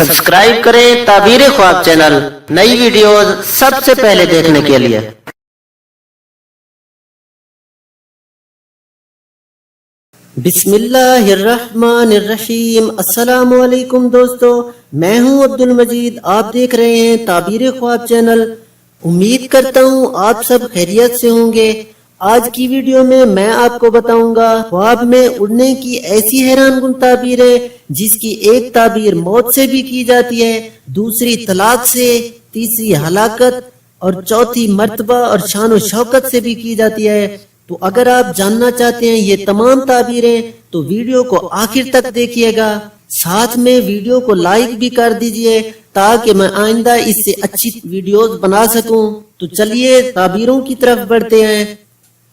Subscribe करें ताबीर ख्वाब channel, नई वीडियोस सबसे पहले देखने के लिए। बिस्मिल्लाहिर्रहमानिर्रहीम। अस्सलामु अलैकुम दोस्तों, मैं हूं अब्दुल मजीद। आप देख रहे हैं ताबीर ख्वाब चैनल। उम्मीद करता हूं आप सब खैरियत से होंगे। आज की वीडियो में मैं आपको बताऊंगा ख्वाब में उड़ने की ऐसी हैरानकुन ताबीरें जिसकी एक ताबीर मौत से भी की जाती है, दूसरी तलाक से, तीसरी हलाकत और चौथी मर्तबा और शान और शौकत से भी की जाती है। तो अगर आप जानना चाहते हैं ये तमाम ताबीरें तो वीडियो को आखिर तक देखिएगा। साथ में वीडियो को लाइक भी कर दीजिए ताकि मैं आइंदा इससे अच्छी वीडियोस बना सकूं। तो चलिए ताबीरों की तरफ बढ़ते हैं।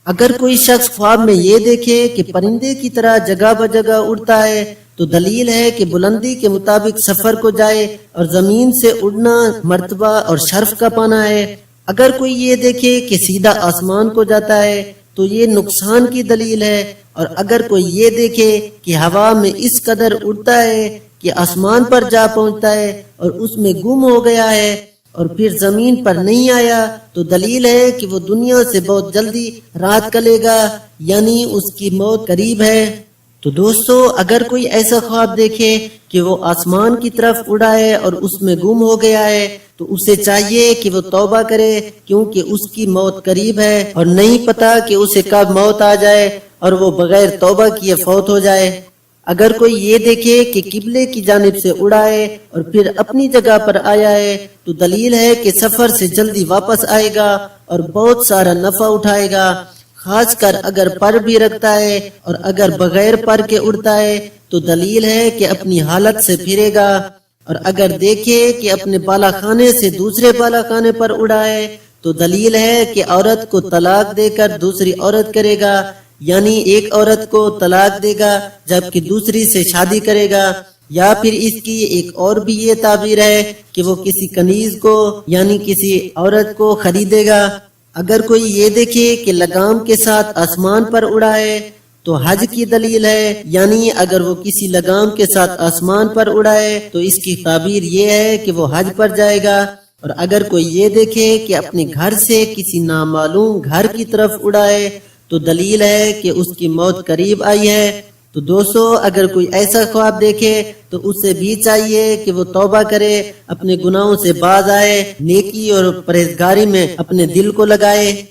अगर कोई शख्स ख्वाब में ये देखे कि परिंदे की तरह जगह ब जगह उड़ता है तो दलील है कि बुलंदी के मुताबिक सफर को जाए और जमीन से उड़ना मर्तबा और शर्फ का पाना है। अगर कोई ये देखे कि सीधा आसमान को जाता है तो ये नुकसान की दलील है। और अगर कोई ये देखे कि हवा में इस कदर उड़ता है कि आसमान पर जा पहुंचता है और उसमें गुम हो गया है और फिर जमीन पर नहीं आया तो दलील है कि वो दुनिया से बहुत जल्दी रात कलेगा, यानी उसकी मौत करीब है। तो दोस्तों, अगर कोई ऐसा ख्वाब देखे कि वो आसमान की तरफ उड़ा है और उसमें गुम हो गया है तो उसे चाहिए कि वो तौबा करे, क्योंकि उसकी मौत करीब है और नहीं पता कि उसे कब मौत आ जाए और वो बगैर तौबा किए फौत हो जाए। अगर कोई ये देखे कि किबले की जानिब से उड़ा है और फिर अपनी जगह पर आया है तो दलील है कि सफर से जल्दी वापस आएगा और बहुत सारा नफा उठाएगा, खासकर अगर पर भी रखता है। और अगर बगैर पर के उड़ता है तो दलील है कि अपनी हालत से फिरेगा। और अगर देखे कि अपने बालाखाने से दूसरे बालाखाने पर उड़ा है तो दलील है कि औरत को तलाक देकर दूसरी औरत करेगा, यानी एक औरत को तलाक देगा जबकि दूसरी से शादी करेगा। या फिर इसकी एक और भी ये ताबीर है कि वो किसी कनीज को यानी किसी औरत को खरीदेगा। अगर कोई ये देखे कि लगाम के साथ आसमान पर उड़ा है तो हज की दलील है, यानी अगर वो किसी लगाम के साथ आसमान पर उड़ा है तो इसकी ताबीर ये है कि वो हज पर जाएगा। और अगर कोई ये देखे कि अपने घर से किसी नामालूम घर की तरफ उड़ा है तो दलील है कि उसकी मौत करीब आई है। तो दोस्तों, अगर कोई ऐसा ख्वाब देखे तो उसे भी चाहिए कि वो तौबा करे, अपने गुनाहों से बाज आए, नेकी और परहेजगारी में अपने दिल को लगाए।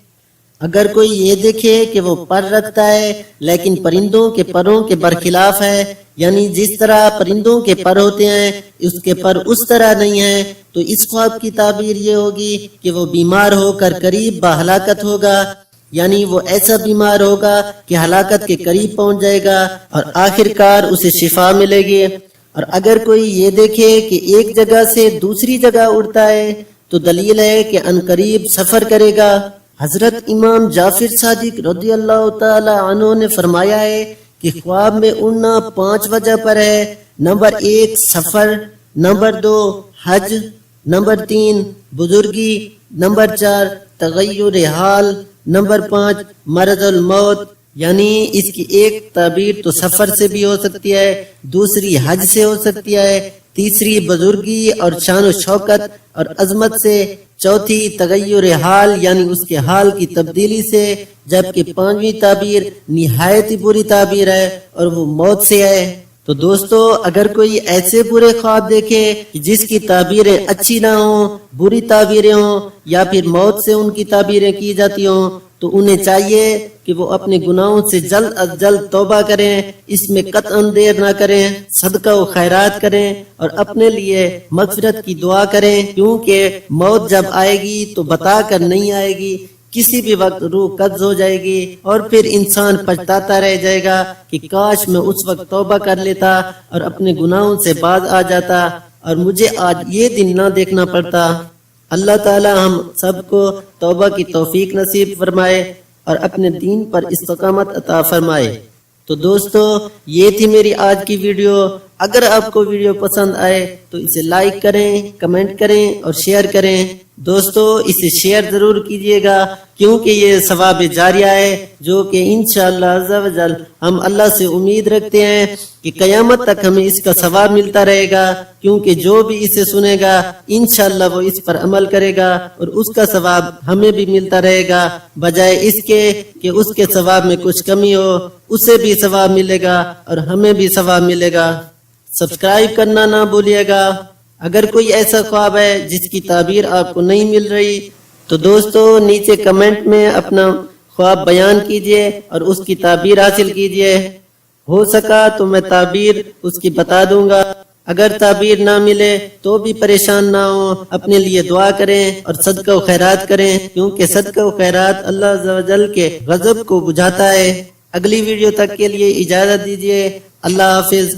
अगर कोई ये देखे कि वो पर रखता है लेकिन परिंदों के परों के बरखिलाफ है, यानी जिस तरह परिंदों के पर होते हैं उसके पर उस तरह नहीं है, तो इस ख्वाब की ताबीर ये होगी कि वो बीमार होकर करीब हलाकत होगा, यानी वो ऐसा बीमार होगा कि हलाकत के करीब पहुंच जाएगा और आखिरकार उसे शिफा मिलेगी। और अगर कोई ये देखे कि एक जगह से दूसरी जगह उड़ता है तो दलील है कि अनकरीब सफर करेगा। हजरत इमाम जाफिर सादिक रज़ियल्लाहु ताला अन्हु ने फरमाया है कि ख्वाब में उड़ना 5 वजह पर है। नंबर 1 सफर, नंबर 2 हज, नंबर 3 बुजुर्गी, नंबर 4 तगय्युर हाल, नंबर 5 मरज़ुल मौत। यानी इसकी एक ताबीर तो सफर से भी हो सकती है, दूसरी हज से हो सकती है, तीसरी बुजुर्गी और शान और शौकत और अजमत से, चौथी तगय्युर हाल यानी उसके हाल की तब्दीली से, जबकि 5वीं ताबीर निहायत ही बुरी ताबीर है और वो मौत से है। तो दोस्तों, अगर कोई ऐसे बुरे ख्वाब देखे जिसकी ताबीरें अच्छी ना हो, बुरी ताबीरें हो या फिर मौत से उनकी ताबीरें की जाती हो, तो उन्हें चाहिए कि वो अपने गुनाहों से जल्द अज जल्द तौबा करें, इसमें कतई देर ना करें, सदका व खैरात करें और अपने लिए मगफिरत की दुआ करें, क्योंकि मौत जब आएगी तो बता कर नहीं आएगी, किसी भी वक्त रूह कब्ज हो जाएगी और फिर इंसान पछताता रह जाएगा कि काश मैं उस वक्त तौबा कर लेता और अपने गुनाहों से बाज आ जाता और मुझे आज ये दिन ना देखना पड़ता। अल्लाह ताला हम सबको तौबा की तौफीक नसीब फरमाए और अपने दीन पर इस्तकामत अता फरमाए। तो दोस्तों, ये थी मेरी आज की वीडियो। अगर आपको वीडियो पसंद आए तो इसे लाइक करें, कमेंट करें और शेयर करें। دوستو اسے شیئر ضرور کیجئے گا، کیونکہ یہ ثواب جاریہ ہے جو کہ انشاءاللہ عز و جل ہم اللہ سے امید رکھتے ہیں کہ قیامت تک ہمیں اس کا ثواب ملتا رہے گا، کیونکہ جو بھی اسے سنے گا انشاءاللہ وہ اس پر عمل کرے گا اور اس کا ثواب ہمیں بھی ملتا رہے گا، بجائے اس کے کہ اس کے ثواب میں کچھ کمی ہو، اسے بھی ثواب ملے گا اور ہمیں بھی ثواب ملے گا۔ سبسکرائب کرنا نہ بھولیے گا۔ اگر کوئی ایسا خواب ہے جس کی تعبیر آپ کو نہیں مل رہی تو دوستو نیچے کمنٹ میں اپنا خواب بیان کیجئے اور اس کی تعبیر حاصل کیجئے، ہو سکا تو میں تعبیر اس کی بتا دوں گا۔ اگر تعبیر نہ ملے تو بھی پریشان نہ ہو، اپنے لیے دعا کریں اور صدقہ و خیرات کریں، کیونکہ صدقہ و خیرات اللہ عز و جل کے غضب کو بجھاتا ہے۔ اگلی ویڈیو تک کے لیے اجازت دیجئے، اللہ حافظ۔